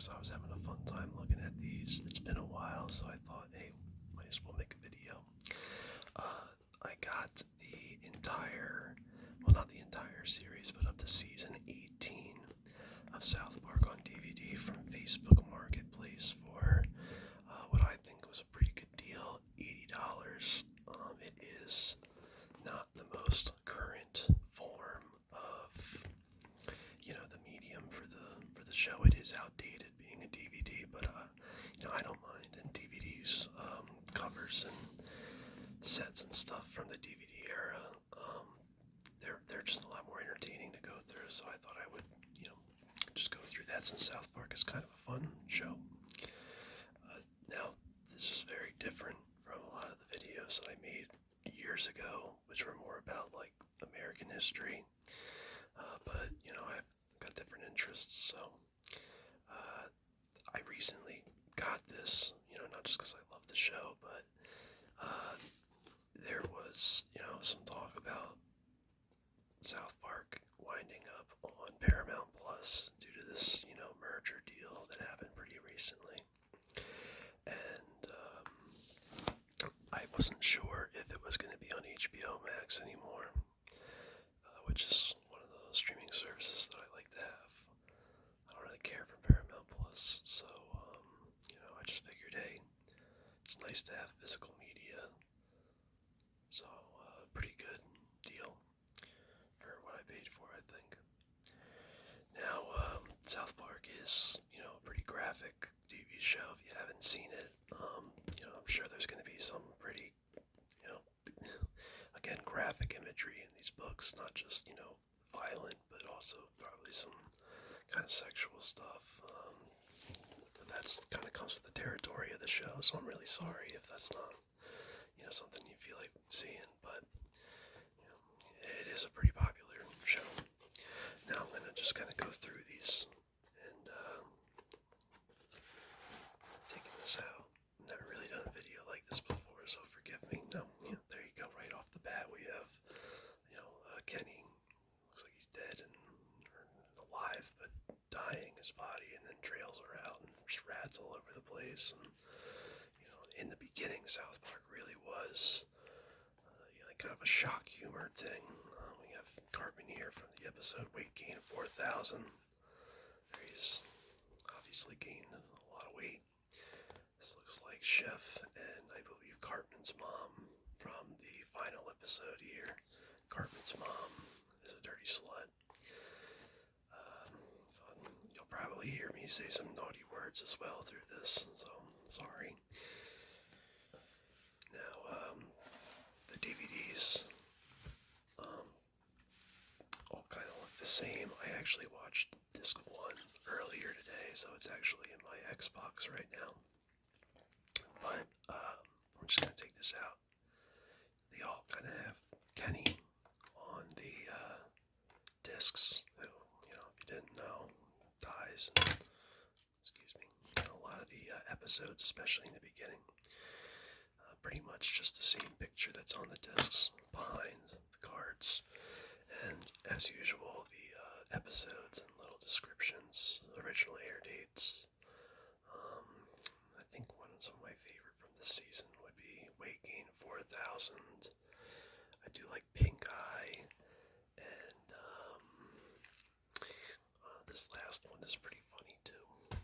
because I was having a fun time looking at these. It's been a while, so I thought, hey, might as well make a video. I got the entire, well, not the entire series, but up to season 18 of South Park on DVD from Facebook Marketplace for what I think was a pretty good deal, $80. It is not the most current form of the medium for the show. It is outdated being a DVD, but I don't mind. And DVDs, covers and sets and stuff from the DVD era, they're just a lot more entertaining to go through. So I thought I would just go through that since South Park is kind of a fun show. Now this is very different from a lot of the videos that I made years ago, which were more about like American history. But I've got different interests, so I recently got this. Not just because I love the show, but there was some talk about South Park winding up on Paramount Plus due to this merger deal that happened pretty recently, and I wasn't sure if it was going to be on HBO Max anymore, which is one of the streaming services that I like to have. I don't really care for Paramount Plus, so I just figured, hey, it's nice to have physical media. So pretty good deal for what I paid for, I think. Now, South Park is a pretty graphic TV show. If you haven't seen it, I'm sure there's going to be some pretty you know again, graphic imagery in these books, not just violent, but also probably some kind of sexual stuff. But that's kind of comes with the territory of the show, so I'm really sorry if that's not something you feel like seeing. But it is a pretty popular show. Now I'm gonna just kind of go through these and taking this out. Never really done a video like this before, so forgive me. No, there you go. Right off the bat, we have Kenny. Looks like he's dead and or alive, but dying his body, and then trails are out and there's rats all over the place. And in the beginning, South Park really was kind of a shock humor thing. We have Cartman here from the episode Weight Gain 4,000. He's obviously gained a lot of weight. This looks like Chef and I believe Cartman's mom from the final episode here. Cartman's mom is a dirty slut. You'll probably hear me say some naughty words as well through this, so sorry. Now, the DVDs all kind of look the same. I actually watched disc 1 earlier today, so it's actually in my Xbox right now. But I'm just going to take this out. They all kind of have Kenny on the discs, who, if you didn't know, dies. Excuse me. In a lot of the episodes, especially in the beginning. Pretty much just the same picture that's on the discs behind the cards. And as usual, the episodes and little descriptions, original air dates. I think some of my favorite from this season would be Weight Gain 4,000. I do like Pink Eye, and this last one is pretty funny too.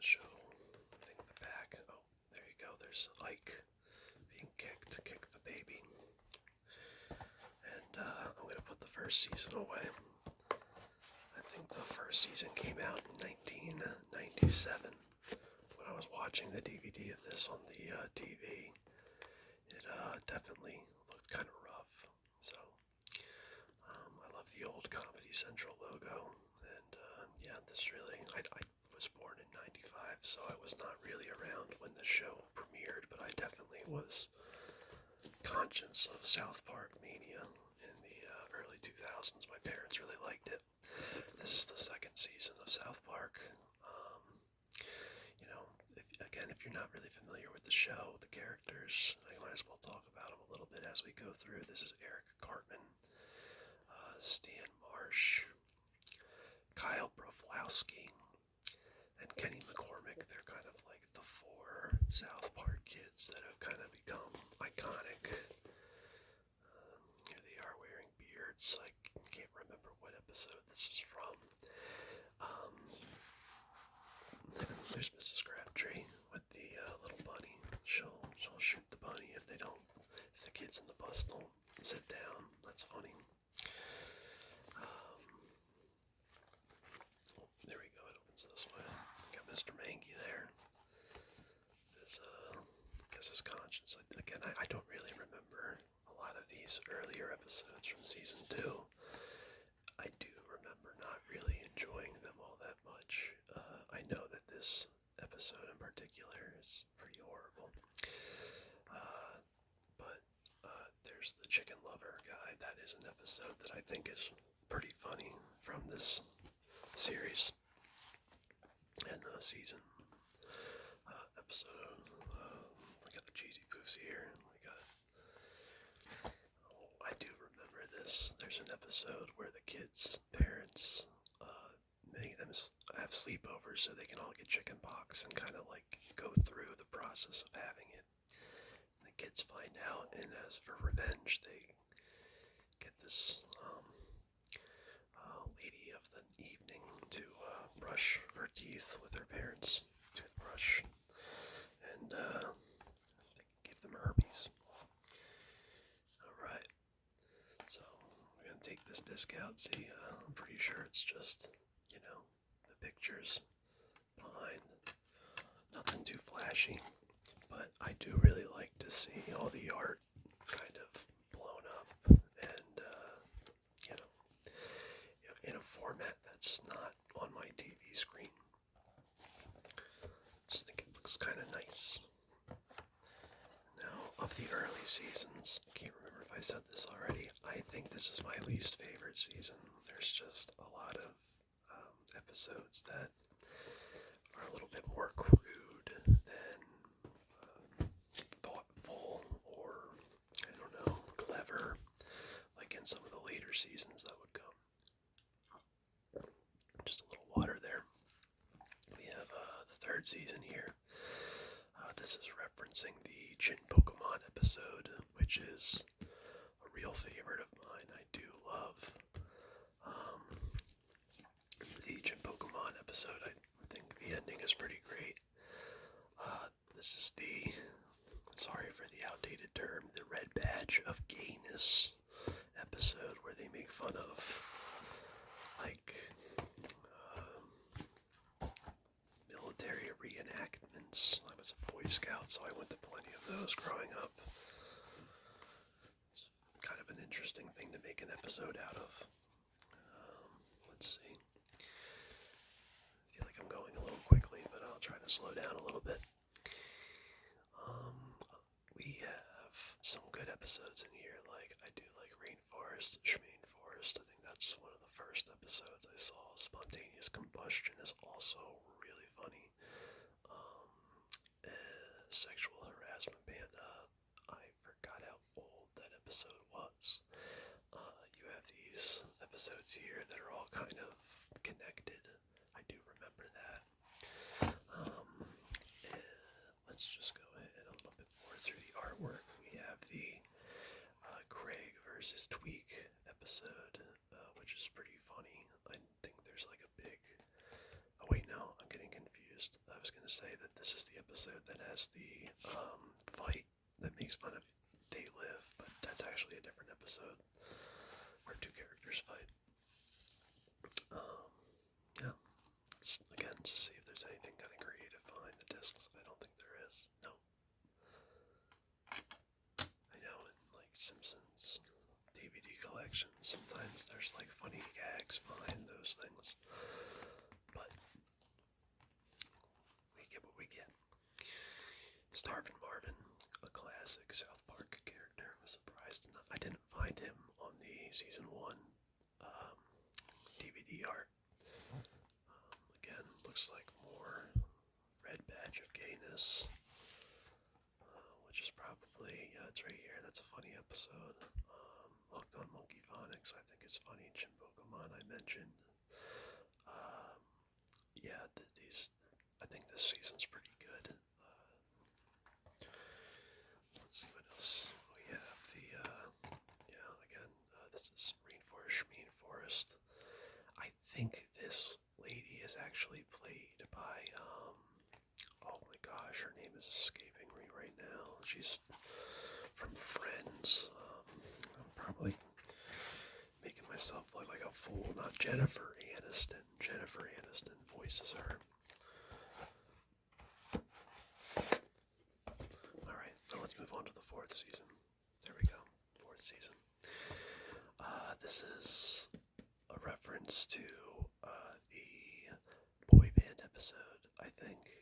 Show, I think the back. Oh, there you go. There's Ike being kicked to kick the baby. And I'm going to put the first season away. I think the first season came out in 1997. When I was watching the DVD of this on the TV, it definitely looked kind of rough. So I love the old Comedy Central logo. And yeah, this really, I was born in 95, so I was not really around when the show premiered, but I definitely was conscious of South Park mania in the early 2000s. My parents really liked it. This is the second season of South Park. If you're not really familiar with the show, the characters, I might as well talk about them a little bit as we go through. This is Eric Cartman, Stan Marsh, Kyle Broflowski, and Kenny McCormick. They're kind of like the four South Park kids that have kind of become iconic. Here they are wearing beards. I can't remember what episode this is from. There's Mrs. Crabtree with the little bunny. She'll shoot the bunny if the kids in the bus don't sit down. That's funny. There we go. It opens this way. Got Mr. Mangy there. His conscience. Again, I don't really remember a lot of these earlier episodes from season 2. I do remember not really enjoying them all that much. I know that this episode in particular is pretty horrible. But there's the chicken lover guy. That is an episode that I think is pretty funny from this series and season. Episode. We got the cheesy poofs here. I do remember this. There's an episode where the kids' parents make them have sleepovers so they can all get chicken pox and kind of like go through the process of having it. And the kids find out, and as for revenge, they get this lady of the evening to brush her teeth with her parents' toothbrush, and give them herpes. Alright, so we're going to take this disc out. See, I'm pretty sure it's just, the pictures behind. Nothing too flashy, but I do really like to see all the art kind of blown up and, in a format that's not on my TV screen. Just think it looks kind of nice. Now, of the early seasons, I can't remember if I said this already, I think this is my least favorite season. There's just a lot of episodes that are a little bit more crude than thoughtful or, I don't know, clever, like in some of the later seasons that would come. Just a little water there. We have the third season here. This is referencing the Chin Pokemon episode, which is a real favorite of mine. I do love the Chin Pokemon episode. I think the ending is pretty great. This is sorry for the outdated term, the Red Badge of Gayness episode, where they make fun of, like, military reenactments. I was a Boy Scout, so I went to plenty of those growing up. It's kind of an interesting thing to make an episode out of. Let's see. I feel like I'm going a little quickly, but I'll try to slow down a little bit. We have some good episodes in here. Like, I do like Rainforest, Schmaine Forest. I think that's one of the first episodes I saw. Spontaneous Combustion is also really funny. Sexual Harassment Panda. I forgot how old that episode was. You have these episodes here that are all kind of connected. I do remember that. Let's just go ahead a little bit more through the artwork. We have the Craig versus Tweak episode, which is pretty funny. I think there's like a big... Oh wait, no, I'm getting confused. I was going to say that this is the episode that has the fight that makes fun of They Live, but that's actually a different episode where two characters fight. Yeah. Again, just see if there's anything kind of creative behind the discs. I don't think there is. No. I know in like Simpsons DVD collections, sometimes there's like funny gags behind those things. But we get what we get. Starvin' Marvin, a classic South Park character. I was surprised I didn't find him on the season 1 DVD art. Again, looks like more Red Badge of Gayness, which is probably, yeah, it's right here. That's a funny episode. Hooked on Monkey Phonics, I think it's funny. Chin Pokemon, I mentioned. yeah, I think this season's pretty good. Let's see what else we have. Yeah, again, this is Shmeen Forest. I think this lady is actually played by, oh my gosh, her name is escaping me right now. She's from Friends. I'm probably making myself look like a fool. Not Jennifer Aniston. Jennifer Aniston voices her. Alright, now let's move on to the fourth season. There we go. Fourth season. This is a reference to the boy band episode, I think.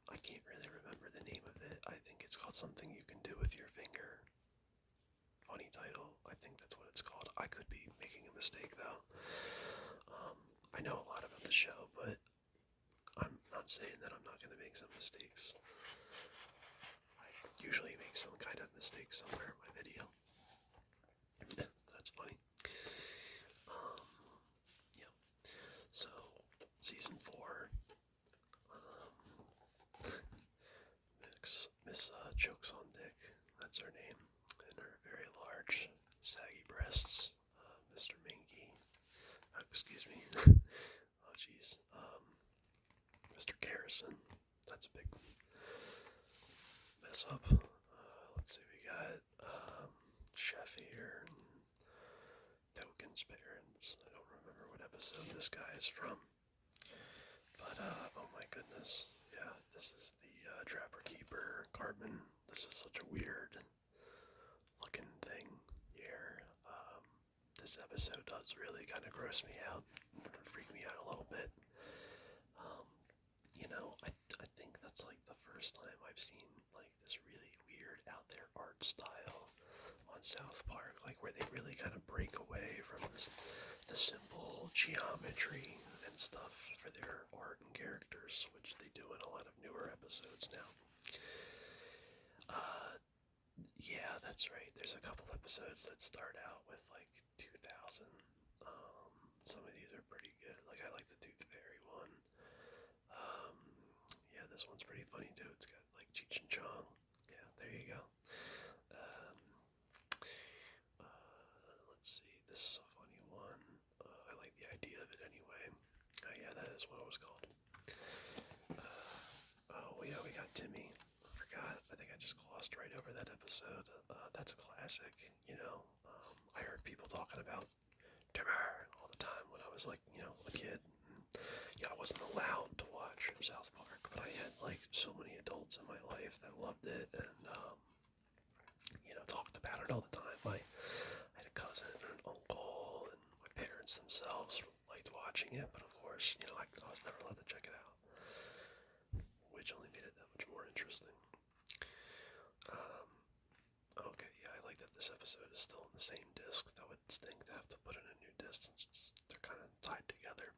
I can't really remember the name of it. I think it's called Something You Can Do With Your Finger. Funny title. I think that's what it's called. I could be making a mistake though. I know a lot about the show, but I'm not saying that I'm not going to make some mistakes. I usually make some kind of mistake somewhere in my video. That's funny. Yeah. So, season 4. Miss Chokes on Dick. That's her name. And her very large, saggy breasts. Mr. Minky. Excuse me. Oh, jeez. Mr. Garrison. That's a big mess up. Let's see, we got Chef here. Token's parents. I don't remember what episode this guy is from. But, oh my goodness. Yeah, this is the Trapper Keeper Cartman. This is such a weird looking thing here. This episode does really kind of gross me out, freak me out a little bit. I think that's like the first time I've seen like this really weird out there art style on South Park, like where they really kind of break away from the simple geometry and stuff for their art and characters, which they do in a lot of newer episodes now. Yeah, that's right. There's a couple episodes that start out with like 2000. Some of these are pretty good. Like I like the Tooth Fairy one. Yeah, this one's pretty funny too. It's got like Cheech and Chong. Yeah, there you go. Let's see. This is a funny one. I like the idea of it anyway. Oh yeah, that is what it was called. Oh yeah, we got Timmy. I forgot. I think I just glossed right over that episode. That's a classic. I heard people talking about Timmy all the time when I was like, a kid. I wasn't allowed to watch South Park, but I had like so many adults in my life that loved it and talked about it all the time. I had a cousin and an uncle, and my parents themselves liked watching it, but of course, I was never allowed to check it out, which only made it that much more interesting. Okay, yeah, I like that this episode is still in the same disc. That would stink to have to put in a new disc since they're kind of tied together.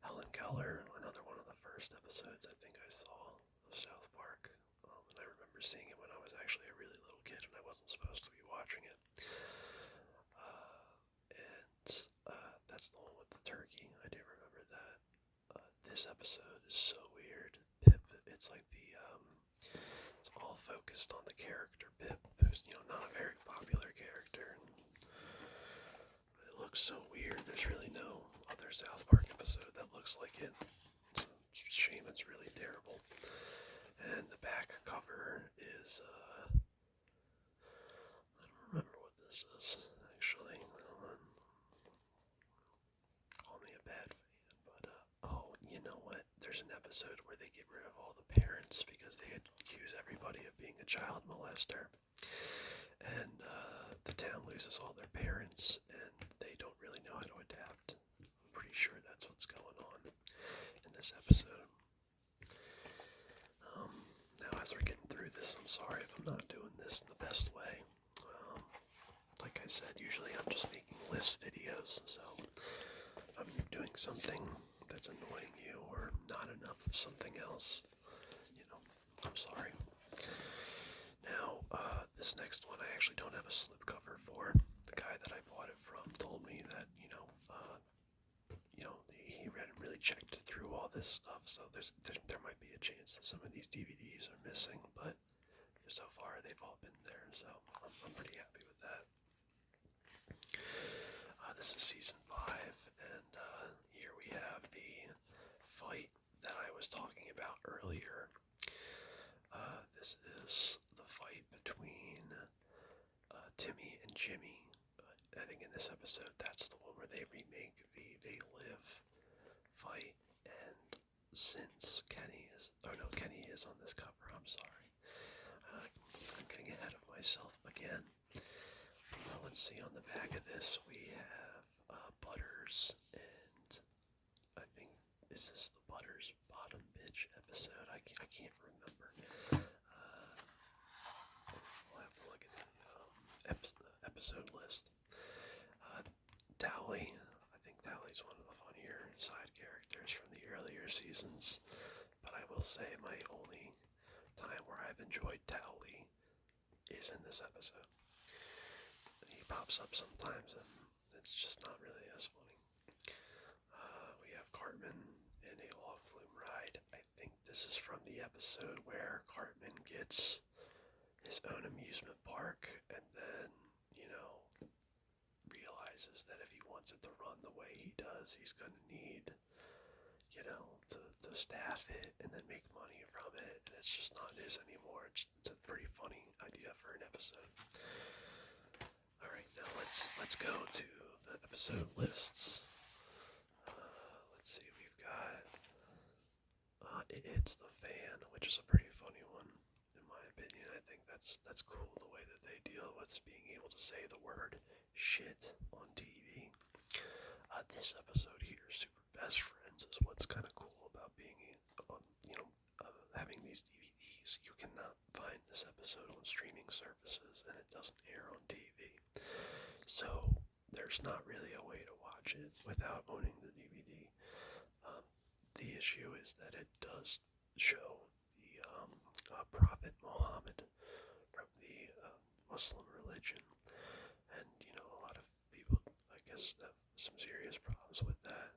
Helen Keller, another one of the first episodes I think I saw of South Park, and I remember seeing it when I was actually a really little kid and I wasn't supposed to be watching it. That's the one with the turkey. I do remember that. This episode is so weird. Pip, it's like it's all focused on the character Pip, who's not a very popular character, but it looks so weird. There's really no other South Park episode that looks like it. It's a shame it's really terrible. And the back cover is, I don't remember what this is, actually. Hold on. Call me a bad fan, but, oh, you know what? There's an episode where they get rid of all the parents because they accuse everybody of being a child molester. And, the town loses all their parents, and they don't really know how to adapt. I'm pretty sure that's what's going on in this episode. Now, as we're getting through this, I'm sorry if I'm not doing this in the best way. Like I said, usually I'm just making list videos, so if I'm doing something that's annoying you or not enough of something else, I'm sorry. Now, this next one I actually don't have a slipcover for. The guy that I bought it from told me that, he hadn't really checked through this stuff, so there might be a chance that some of these DVDs are missing, but so far they've all been there, so I'm pretty happy with that. This is season 5, and here we have the fight that I was talking about earlier. This is the fight between Timmy and Jimmy. I think in this episode, that's the one where they remake the They Live fight, and since Kenny is on this cover, I'm sorry. I'm getting ahead of myself again. Let's see, on the back of this we have Butters, and I think, is this the Butters Bottom Bitch episode? I can't remember. We'll have to look at the episode list. Dowley, I think Dowley's one of the funnier side characters from the earlier seasons, but I will say my only time where I've enjoyed Dowley is in this episode. He pops up sometimes and it's just not really as funny. We have Cartman in a log flume ride. I think this is from the episode where Cartman gets his own amusement park and then, realizes that if he wants it to run the way he does, he's going to need, to staff it and then make money from it, and it's just not his anymore. It's a pretty funny idea for an episode. Alright, now let's go to the episode lists. Let's see, we've got It Hits the Fan, which is a pretty funny one, in my opinion. I think that's cool, the way that they deal with being able to say the word shit on TV. This episode here, Super Best Friends, is what's kind of cool about being, having these DVDs. You cannot find this episode on streaming services, and it doesn't air on TV. So there's not really a way to watch it without owning the DVD. The issue is that it does show the Prophet Muhammad from the Muslim religion, and a lot of people, I guess, have some serious problems with that,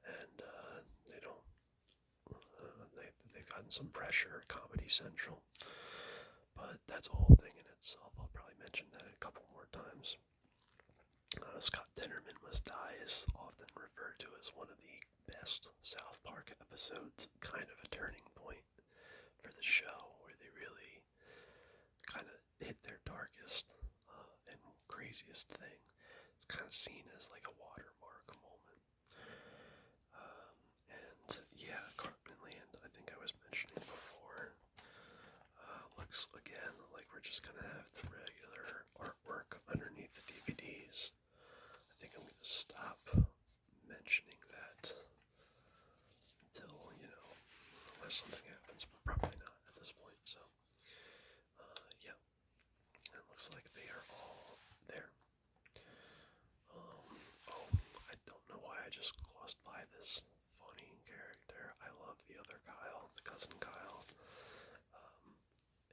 and they don't. They've gotten some pressure at Comedy Central, but that's a whole thing in itself. I'll probably mention that a couple more times. Scott Tenorman Must Die is often referred to as one of the best South Park episodes, kind of a turning point for the show, where they really kind of hit their darkest and craziest thing. It's kind of seen as like a watermark moment. And yeah, Cartman Land, I think I was mentioning before, looks again like we're just gonna have the regular artwork underneath the DVDs. I think I'm gonna stop mentioning that until, unless something happens, but probably not at this point. So, yeah, it looks like they are all there. I don't know why I just glossed by this funny character. I love the other Kyle, the cousin Kyle.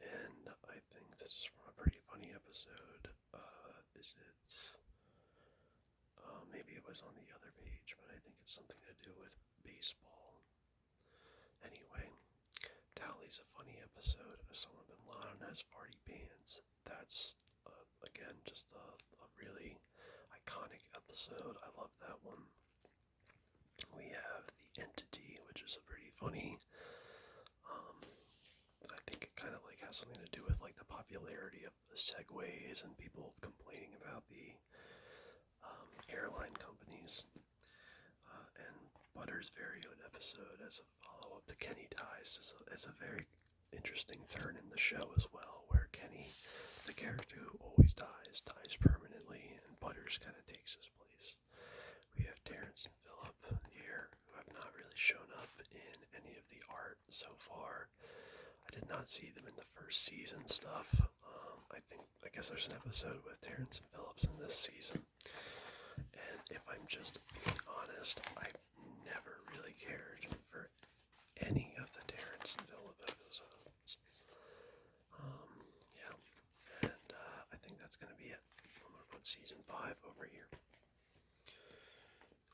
And I think this is from a pretty funny episode. Is it? Maybe it was on the other page, but I think it's something to do with baseball. Anyway, Tally's a funny episode. Osama bin Laden has farty pants. That's, again, just a really iconic episode. I love that one. We have The Entity, which is a pretty funny. I think it kind of like has something to do with like the popularity of the Segways and people complaining about the airline companies. And Butter's very own episode as a follow-up to Kenny Dies is a very interesting turn in the show as well, where Kenny, the character who always dies permanently, and Butters kind of takes his place. We have Terrence and Phillip here, who have not really shown up in any of the art so far. I did not see them in the first season stuff. I guess there's an episode with Terrence and Phillips in this season. And if I'm just being honest, I've never really cared for any of the Terrence and Phillip episodes. Yeah. And I think that's going to be it. I'm going to put season 5 over here.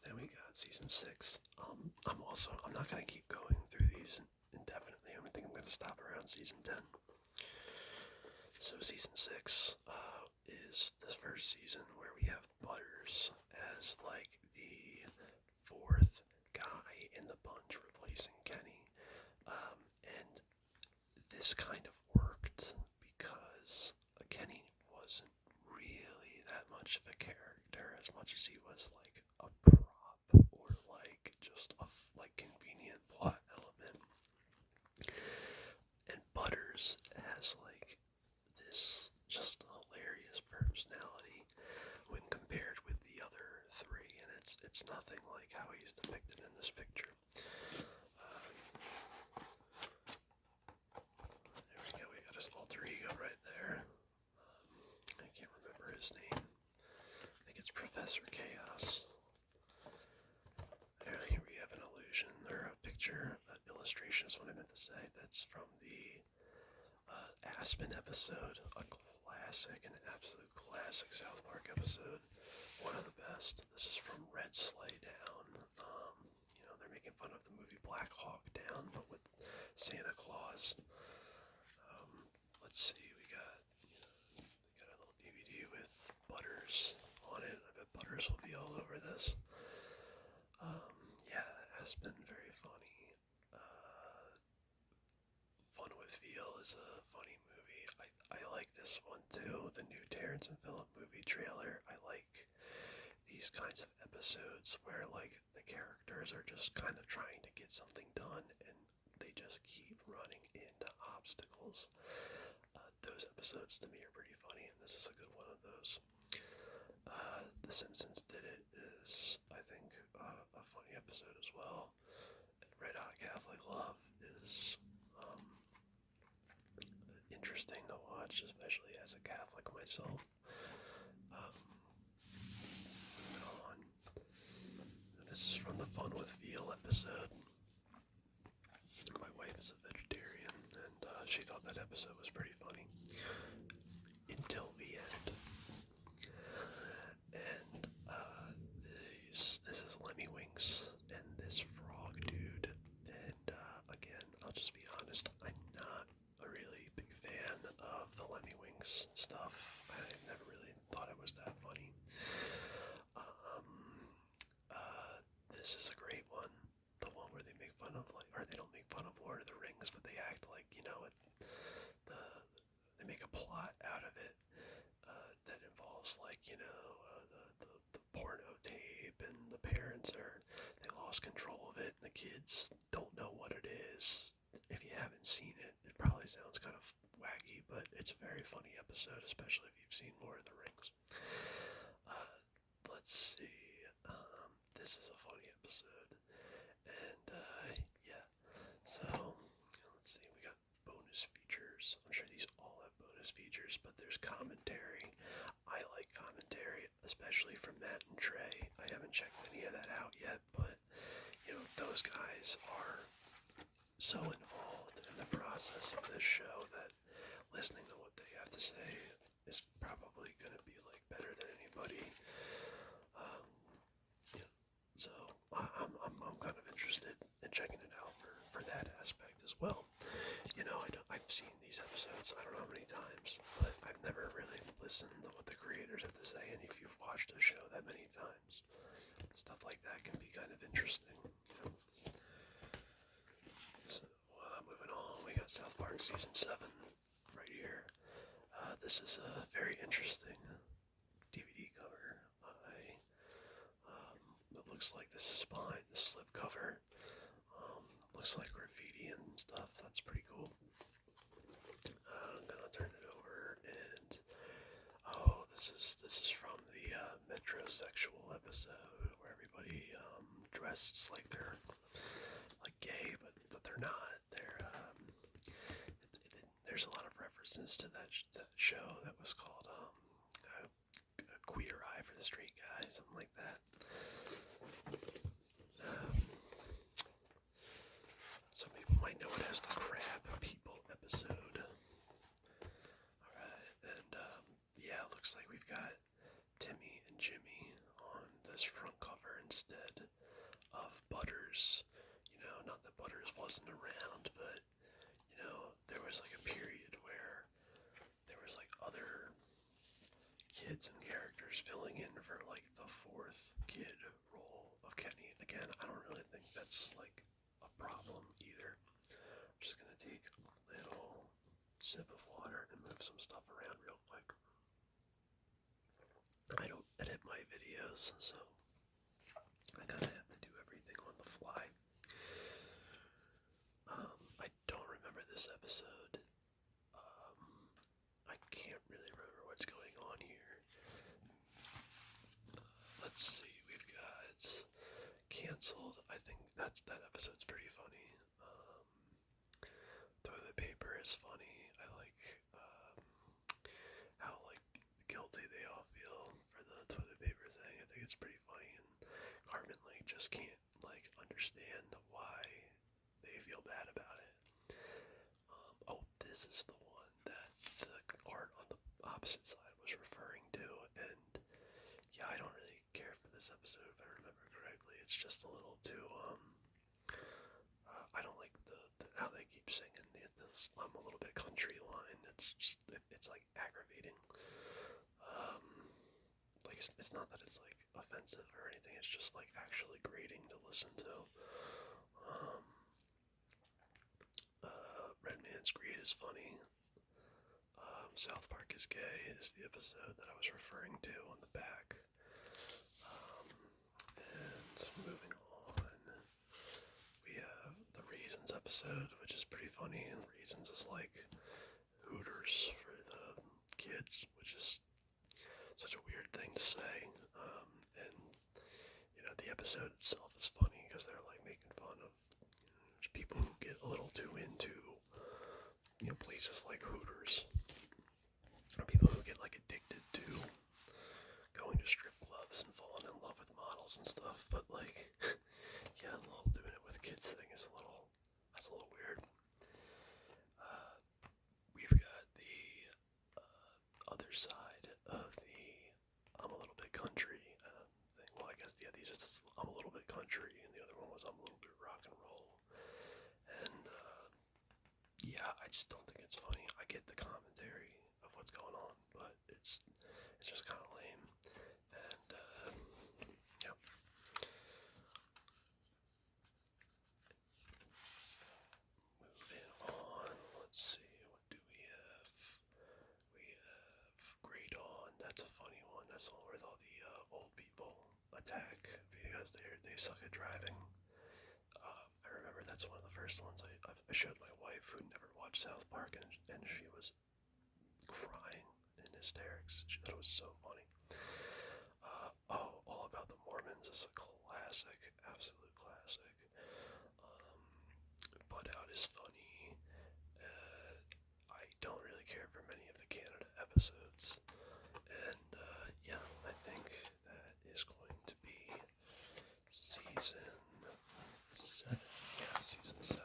Then we got season 6. I'm not gonna keep going through these indefinitely. I think I'm gonna stop around season 10. So season 6 is the first season where we have Butters as like the fourth guy in the bunch replacing Kenny. And this kind of worked because Kenny wasn't really that much of a character as much as he was like a prop or like just a like convenient plot element. And Butters has like this just hilarious personality when compared with the other three, and it's nothing like how he's depicted in this picture. There we go, we got his alter ego right there. I can't remember his name. I think it's Professor Chaos. Here we have an illusion, or a picture, illustration is what I meant to say. That's from the Aspen episode, a classic, an absolute classic South Park episode. One of the best. This is from Red Sleigh Down. They're making fun of the movie Black Hawk Down, but with Santa Claus. Let's see, we got a little DVD with Butters on it. I bet Butters will be all over this. Yeah, Aspen, very funny. Fun with Veal is a funny movie. I like this one too, the new Terrence and Phillip movie trailer. I like these kinds of episodes where like the characters are just kind of trying to get something done and they just keep running into obstacles. Those episodes to me are pretty funny, and this is a good one of those. The Simpsons Did It is, I think, a funny episode as well. Red Hot Catholic Love is interesting to watch, especially as a Catholic myself. Moving on. This is from the Fun with Veal episode. My wife is a vegetarian, and she thought that episode was pretty funny. Until the end. And this is Lemmy Winks and this frog dude. And again, I'll just be honest, I'm not a really big fan of the Lemmy Winks stuff. I never really thought it was that funny. This is a great one. The one where they make fun of or they don't make fun of Lord of the Rings, but they act like, they make a plot out of it that involves the porno tape, and the parents they lost control of it, and the kids don't know what it is. If you haven't seen it, it probably sounds kind of wacky, but it's a very funny episode, especially if you've seen Lord of the Rings. Let's see. This is a funny episode. And, yeah. So, let's see. We got bonus features. I'm sure these all have bonus features, but there's commentary. I like commentary, especially from Matt and Trey. I haven't checked any of that out yet, but, those guys are so involved in the process of this show that listening to what they have to say is probably going to be, better than anybody. So I'm kind of interested in checking it out for that aspect as well. I've seen these episodes I don't know how many times, but I've never really listened to what the creators have to say. And if you've watched a show that many times, stuff like that can be kind of interesting. So moving on, we got South Park season 7 right here. This is a very interesting DVD cover. It looks like this is behind the slipcover. Looks like graffiti and stuff. That's pretty cool. I'm gonna turn it over, and this is from the metrosexual episode where everybody dressed like they're like gay, but they're not. There's a lot of references to that show that was called a Queer Eye for the Straight Guy, something like that. Some people might know it as the Crab People episode. Alright, and yeah, it looks like we've got Timmy and Jimmy on this front cover instead. actors filling in for like the fourth kid role of Kenny. Again, I don't really think that's like a problem either. I'm just gonna take a little sip of water and move some stuff around real quick. I don't edit my videos, so I kind of have to do everything on the fly. I don't remember this episode. I can't really remember what's going on here. Let's see, we've got canceled. I think that episode's pretty funny. Toilet paper is funny. I like how like guilty they all feel for the toilet paper thing. I think it's pretty funny, and Cartman like just can't like understand why they feel bad about it. Oh, this is the one that the art on the opposite side was referring to, and yeah, I don't really care for this episode if I remember correctly. It's just a little too I don't like the how they keep singing the I'm a little bit country line. It's just it's like aggravating. Like it's not that it's like offensive or anything. It's just like actually grating to listen to. Red Man's Greed is funny. South Park is Gay is the episode that I was referring to on the back. And moving on, we have the Raisins episode, which is pretty funny. And Raisins is like Hooters for the kids, which is such a weird thing to say. And you know, the episode itself is funny because they're like making fun of people who get a little too into places like Hooters, or people who get like addicted to going to strip clubs and falling in love with models and stuff. But like, yeah, the whole doing it with kids thing is that's a little weird. We've got the other side of the I'm a little bit country thing. Well, I guess, yeah, these are just I'm a little bit country, and the other one was I'm a little bit rock and roll. And yeah, I just don't think it's funny. I get the commentary of what's going on, but it's just kind of lame. And yeah. Moving on, let's see, what do we have? We have Great On. That's a funny one. That's the one where all the old people attack because they suck at driving. I remember that's one of the first ones I showed my wife, who never watched South Park, and she was crying in hysterics. She thought it was so funny. All About the Mormons is a classic, absolute classic. Bud Out is funny. I don't really care for many of the Canada episodes. And yeah, I think that is going to be season 7. Yeah, season 7.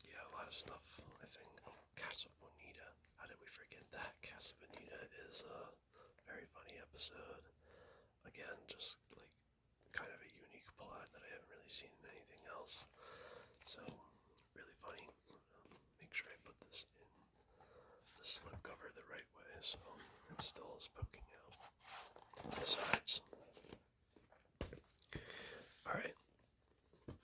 Yeah, a lot of stuff, I think. Casa Bonita. How did we forget that? Casa Bonita is a very funny episode. Again, just like kind of a unique plot that I haven't really seen in anything else. So, really funny. Make sure I put this in the slip cover the right way so it still is poking out the sides. Alright.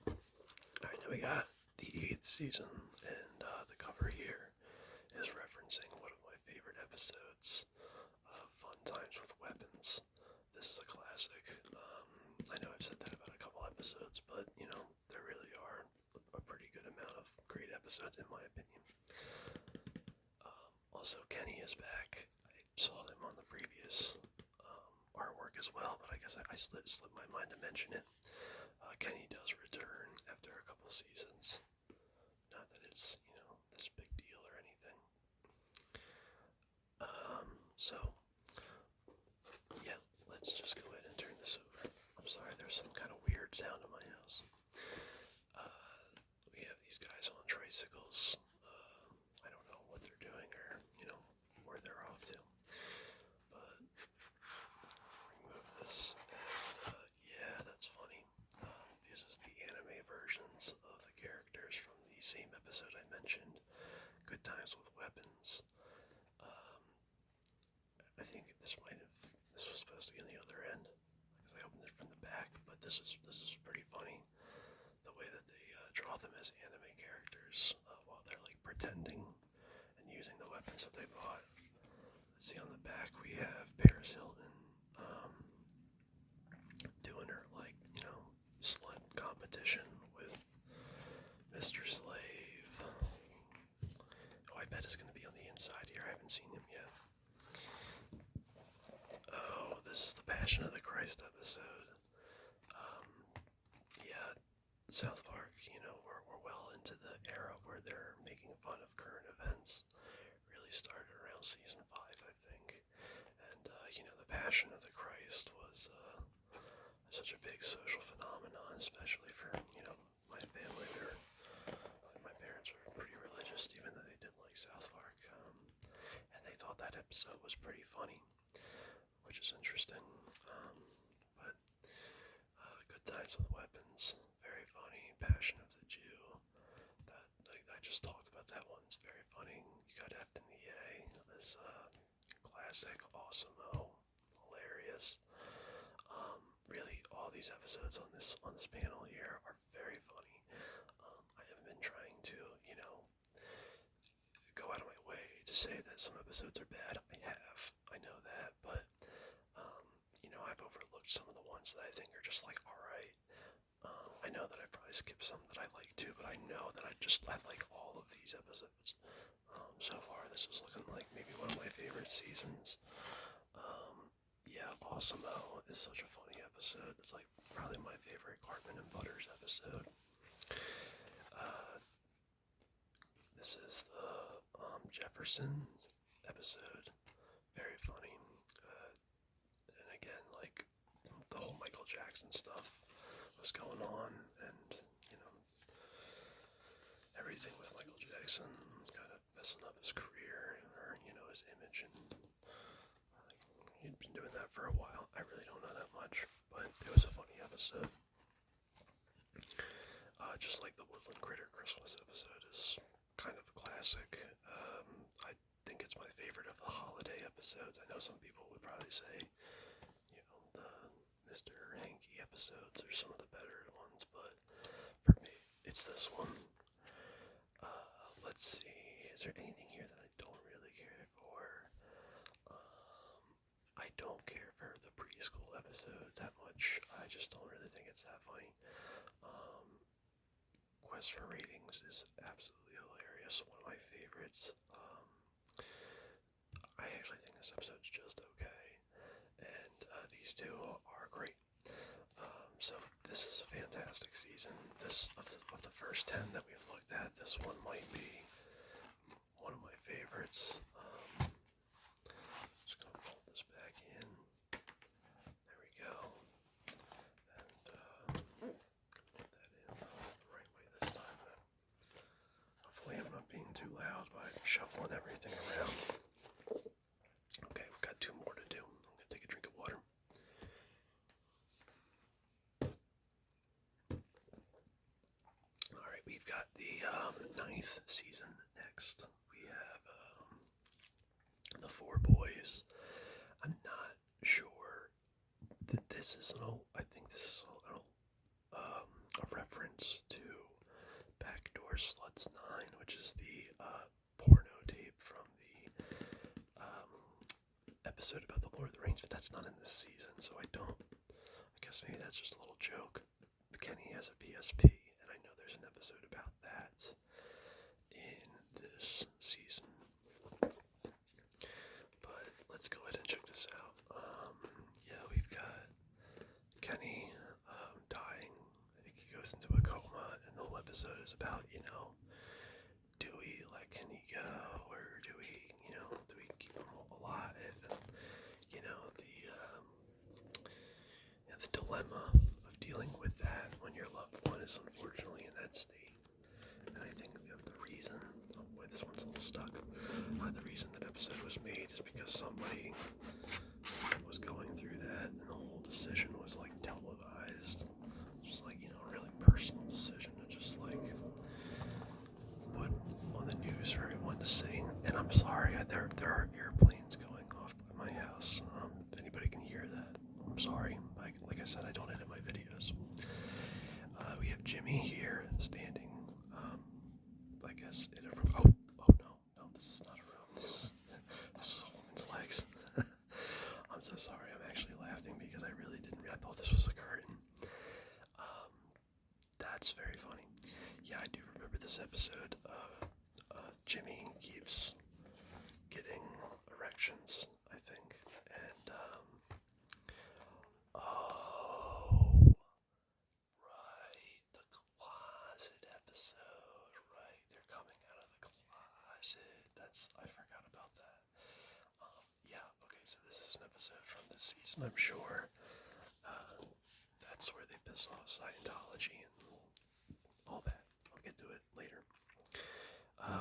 Alright, now we got the 8th season, and the cover here is referencing one of my favorite episodes of Fun Times with Weapons. This is a classic. I know I've said that about a couple episodes, but you know, there really are a pretty good amount of great episodes in my opinion. Also, Kenny is back. I saw him on the previous artwork as well, but I guess I slipped my mind to mention it. Kenny does return after a couple seasons. Not that it's, this big deal or anything. So, yeah, let's just go ahead and turn this over. I'm sorry, there's some kind of weird sound in my house. We have these guys on tricycles. I don't know what they're doing or, where they're off to. But, remove this, and, yeah, that's funny. These is the anime versions of the characters from the same episode I mentioned, Good Times with Weapons. I think this might have supposed to be on the other end because I opened it from the back. But this is pretty funny. The way that they draw them as anime characters while they're like pretending and using the weapons that they bought. Let's see, on the back we have Paris Hilton doing her like slut competition with Mr. Slave. Oh, I bet it's gonna be on the inside here. I haven't seen him yet. Oh, this is the Passion of the Christ episode. Um, yeah, South Park, we're well into the era where they're making fun of current events. Really started around season 5, I think. And, the Passion of the Christ was such a big social phenomenon, especially for, my family. My parents were pretty religious, even though they did like South Park. And they thought that episode was pretty funny, which is interesting. But Good Times with Weapons, very funny. Passion of the Jew, that I just talked about that one. It's very funny. You got Afton the A, this classic, awesome-o, hilarious. Really, all these episodes on this panel here are very funny. I haven't been trying to, go out of my way to say that some episodes are bad. I have, I know that, but I've overlooked some of the ones that I think are just like alright. I know that I probably skipped some that I like too, but I know that I like all of these episodes. So far, this is looking like maybe one of my favorite seasons. Yeah, Awesome-o is such a funny episode. It's like probably my favorite Cartman and Butters episode. This is the Jefferson episode. Very funny. And again, like the whole Michael Jackson stuff was going on, and everything with Michael Jackson kind of messing up his career or his image, and he'd been doing that for a while. I really don't know that much, but it was a funny episode. Just like the Woodland Critter Christmas episode is kind of a classic. I think it's my favorite of the holiday episodes. I know some people would probably say, the Mr. Hanky episodes are some of the better ones, but for me, it's this one. Let's see, is there anything here that I don't really care for? I don't care for the preschool episode that much. I just don't really think it's that funny. Quest for Ratings is absolutely hilarious. One of my favorites. I actually think this episode's just okay, and these two are great. So this is a fantastic season. This of the first 10 that we've looked at, this one might be one of my favorites. Just gonna fold this back in. There we go. And put that in the right way this time. Hopefully I'm not being too loud by shuffling everything around. Okay, we've got 2 more to do. I'm gonna take a drink of water. Alright, we've got the 9th season next. We have the Four Boys. I'm not sure that this is I think this is a reference to Backdoor Sluts 9, which is the porno tape from the episode about the Lord of the Rings, but that's not in this season, so I guess maybe that's just a little joke. Kenny has a PSP, and I know there's an episode about that in this season. But let's go ahead and check this out. Yeah, we've got Kenny dying. I think he goes into a coma, and the whole episode is about, do we let Kenny go, or do we keep him alive? And, the dilemma of dealing with that when your loved one is unfortunately in that state. And I think the reason, why this one's a little stuck, the reason that episode was made is because somebody was going through that, and the whole decision was like televised. Just like, a really personal decision to just like put on the news for everyone to see. And I'm sorry, there are airplanes going off by my house. If anybody can hear that, sorry. Like I said, I don't edit my videos. We have Jimmy here standing. I guess in a room. Oh no, this is not a room. This is a woman's legs. I'm so sorry. I'm actually laughing because I really didn't. I thought this was a curtain. That's very funny. Yeah, I do remember this episode. Jimmy keeps getting erections, I think, and oh, right, the closet episode, right? They're coming out of the closet. I forgot about that. Yeah, okay, so this is an episode from this season, I'm sure. That's where they piss off Scientology and all that. I'll get to it later.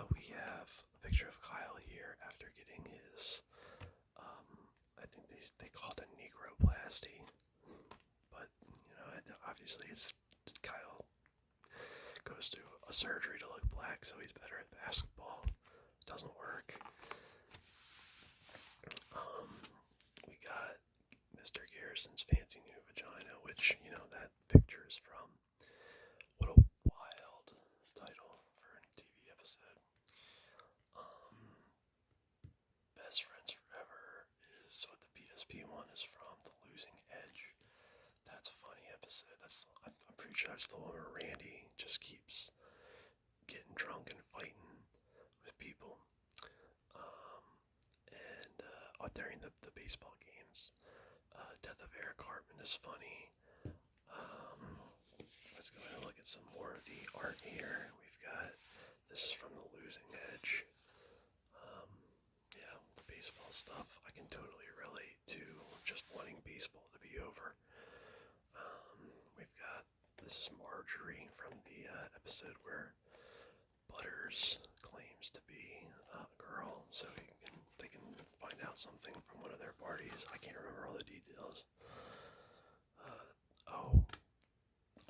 We have a picture of Kyle here after getting his, I think they call it a negroplasty, but, obviously Kyle goes through a surgery to look black so he's better at basketball. Doesn't work. We got Mr. Garrison's fancy new vagina, which, that picture is from. What a wild title for a TV episode. Best Friends Forever is what the PSP one is from. The Losing Edge. That's a funny episode. I'm pretty sure that's the one where Randy just keeps getting drunk and fighting with people. During the baseball games. Death of Eric Cartman is funny. Let's go ahead and look at some more of the art here. This is from The Losing Edge. Yeah, the baseball stuff, I can totally relate to just wanting baseball to be over. This is Marjorie from the episode where Butters claims to be a girl, so they can find out something from one of their parties. I can't remember all the details.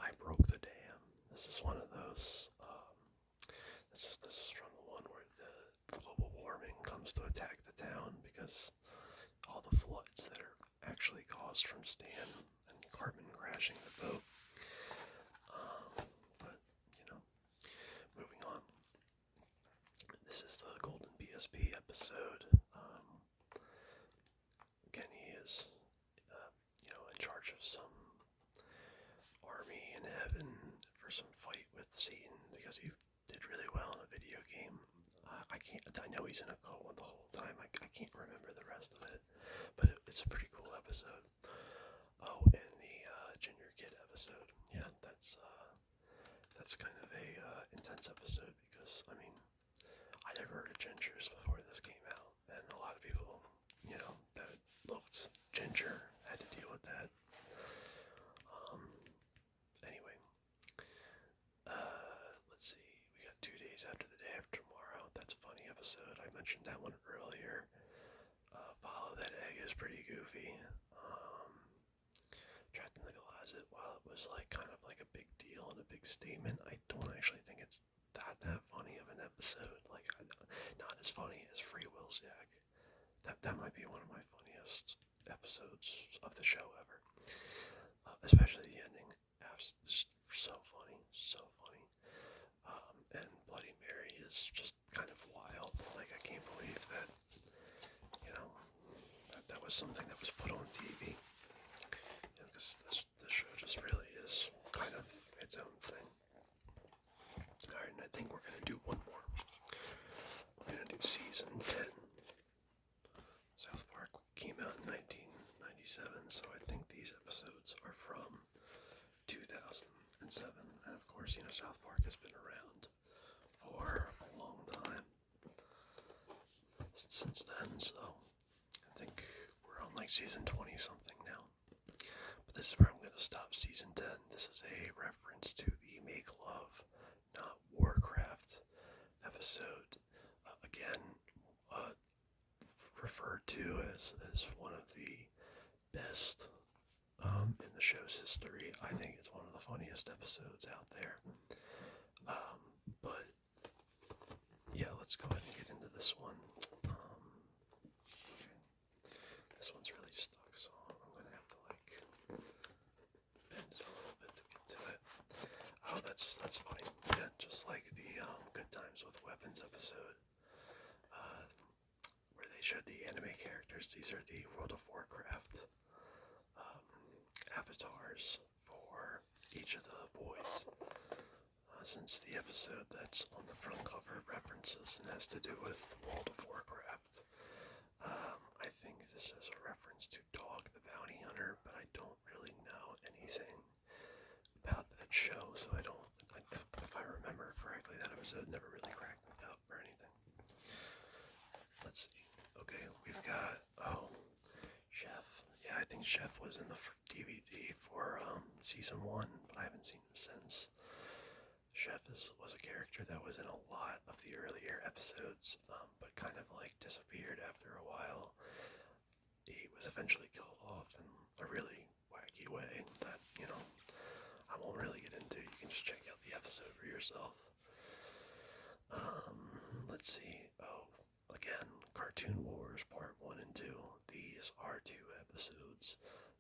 I Broke the Dam. This is one of those. This is from the one where the global warming comes to attack the town because all the floods that are actually caused from Stan and Cartman crashing the boat. But moving on. This is the Golden PSP episode. Again, he is, in charge of some army in heaven for some fight with Satan because he did really well in a video game. I know he's in a cult the whole time. I can't remember the rest of it, but it's a pretty cool episode. Oh, and the Ginger Kid episode. Yeah, that's kind of a intense episode because I never heard of gingers before this came out, and a lot of people, that loved ginger had to deal with that. Anyway, let's see. We got 2 days after the day after tomorrow. That's a funny episode. I mentioned that one earlier. Follow That Egg is pretty goofy. Trapped in the Closet, while it was kind of like a big deal and a big statement, I don't actually think it's that funny of an episode. Not as funny as Free Will's Yak. That might be one of my funniest episodes of the show ever. Especially the ending. Just so funny. And Bloody Mary is just kind of wild. I can't believe that, that was something that was put on TV. Because the show just really is kind of its own thing. Alright, and I think we're going to do one more. We're going to do season 10. South Park came out in 1997, so I think these episodes are from 2007. And of course, South Park has been around for a long time since then, so I think we're on season 20 something now. But this is where I'm going to stop season 10. This is a reference to the Make Love, Not Warcraft episode. Again, referred to as one of the best in the show's history. I think it's one of the funniest episodes out there. But yeah, let's go ahead and get into this one. Okay. This one's really stuck, so I'm gonna have to like the Good Times with Weapons episode, uh, where they showed the anime characters. These are the World of Warcraft um, avatars for each of the boys. Since the episode that's on the front cover references and has to do with World of Warcraft, I think this is a reference to Dog the Bounty Hunter, but I don't really know anything about that show, so if I remember correctly, that episode never really cracked me up or anything. Let's see. Okay, we've got, Chef. Yeah, I think Chef was in the DVD for season 1, but I haven't seen him since. Chef was a character that was in a lot of the earlier episodes, but kind of like disappeared after a while. He was eventually killed off in a really wacky way that, I won't really get into. You can just check out the episode for yourself. Let's see. Oh, again, Cartoon Wars Part 1 and 2. These are 2 episodes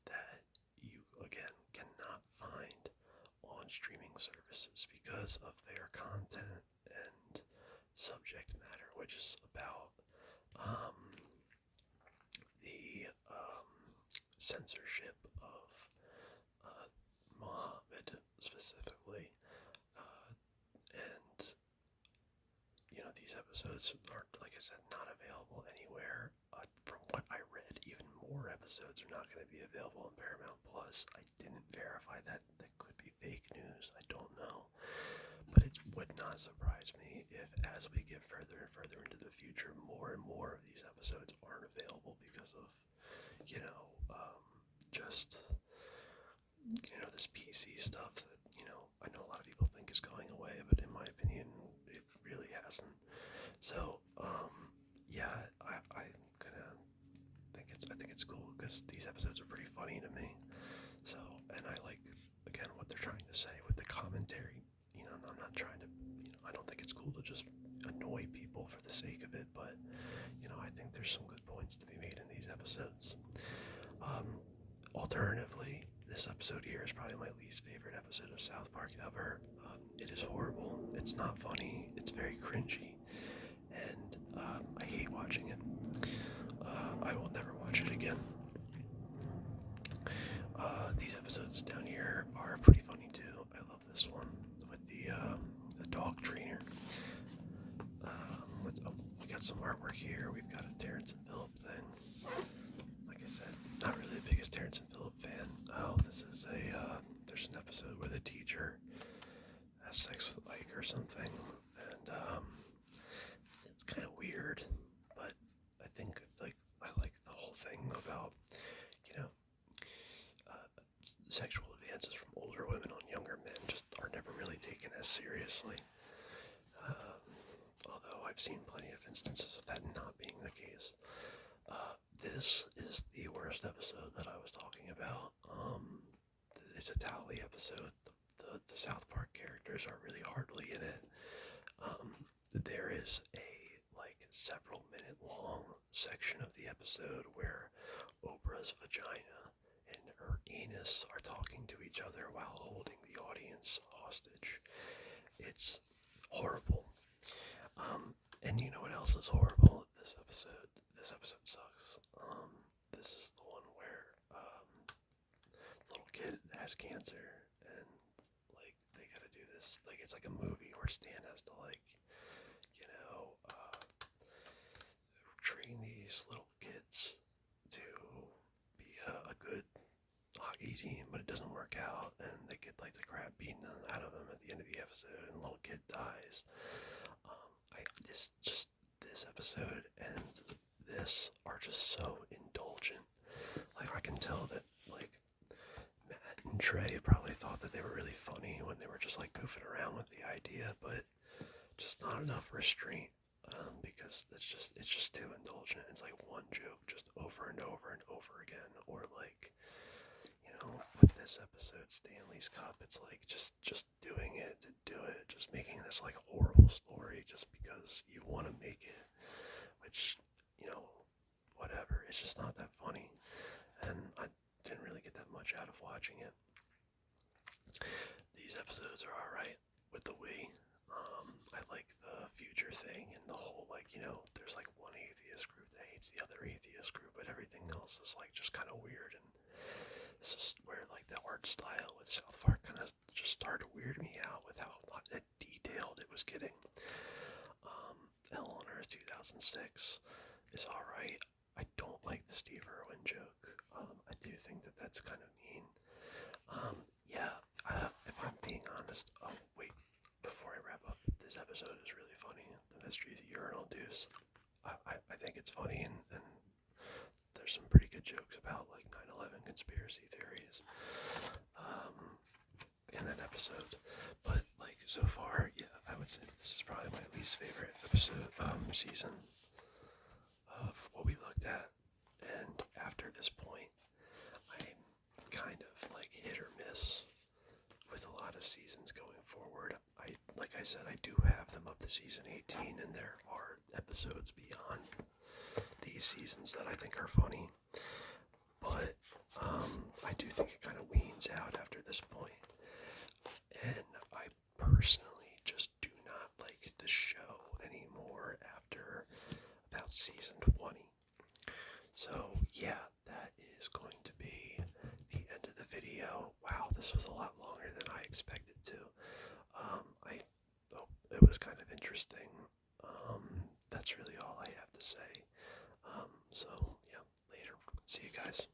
that you, again, cannot find on streaming services because of their content and subject matter, which is about the censorship of Muhammad specifically, and these episodes are, like I said, not available anywhere. From what I read, even more episodes are not going to be available on Paramount Plus. I didn't verify that. That could be fake news. I don't know. But it would not surprise me if, as we get further and further into the future, more and more of these episodes aren't available because of, just, this PC stuff that, I know a lot of people think is going away, but in my opinion, it really hasn't. So, yeah, I think it's cool because these episodes are pretty funny to me. So, and I like, again, what they're trying to say with the commentary. I'm not trying to, I don't think it's cool to just annoy people for the sake of it, but, I think there's some good points to be made in these episodes. Alternatively, this episode here is probably my least favorite episode of South Park ever. It is horrible. It's not funny. It's very cringy. And I hate watching it. I will never watch it again. These episodes down here are pretty funny too. I love this one with the dog trainer. We got some artwork here. We've got a Terrence and Phillip thing. Like I said, not really the biggest Terrence and Phillip fan. Oh, this is there's an episode where the teacher has sex with Ike or something, and it's kind of weird, but I think I like the whole thing about sexual advances from older women on younger men just are never really taken as seriously. Although I've seen plenty of instances of that not being the case. This is the worst episode that I was talking about. It's a Tally episode. The South Park characters are really hardly in it. There is a several minute long section of the episode where Oprah's vagina and her anus are talking to each other while holding the audience hostage. It's horrible. And you know what else is horrible? This episode sucks. This is the one where the little kid has cancer and they gotta do this. It's like a movie where Stan has to train these little kids to be a good hockey team, but it doesn't work out, and they get the crap beaten out of them at the end of the episode, and the little kid dies. This episode and this are just so indulgent. I can tell that Matt and Trey probably thought that they were really funny when they were just goofing around with the idea, but just not enough restraint. Because it's just too indulgent. It's one joke just over and over and over again, or with this episode, Stanley's Cup, it's just doing it to do it, just making this horrible story just because you want to make it, which, whatever, it's just not that funny, and I didn't really get that much out of watching it. These episodes are alright with the Wii. Twitter thing and the whole, like, there's like one atheist group that hates the other atheist group, but everything else is like just kind of weird. And this is where like the art style with South Park kind of just started to weird me out with how detailed it was getting. Hell on Earth 2006 is alright. I don't like the Steve Irwin joke. I do think that that's kind of mean. Yeah, if I'm being honest, oh wait, before I wrap up, this episode is really funny. The Mystery of the Urinal Deuce. I think it's funny, and there's some pretty good jokes about like 9/11 conspiracy theories in that episode. But like so far, yeah, I would say this is probably my least favorite episode season of what we looked at. And after this point, I'm kind of like hit or miss with a lot of seasons going forward. Like I said, I do have them up to season 18, and there are episodes beyond these seasons that I think are funny. But I do think it kind of weans out after this point. And I personally just do not like the show anymore after about season 20. So yeah, that is going to be the end of the video. Wow, this was a lot longer than I expected to. I thought it was kind of interesting. That's really all I have to say. So yeah, later. See you guys.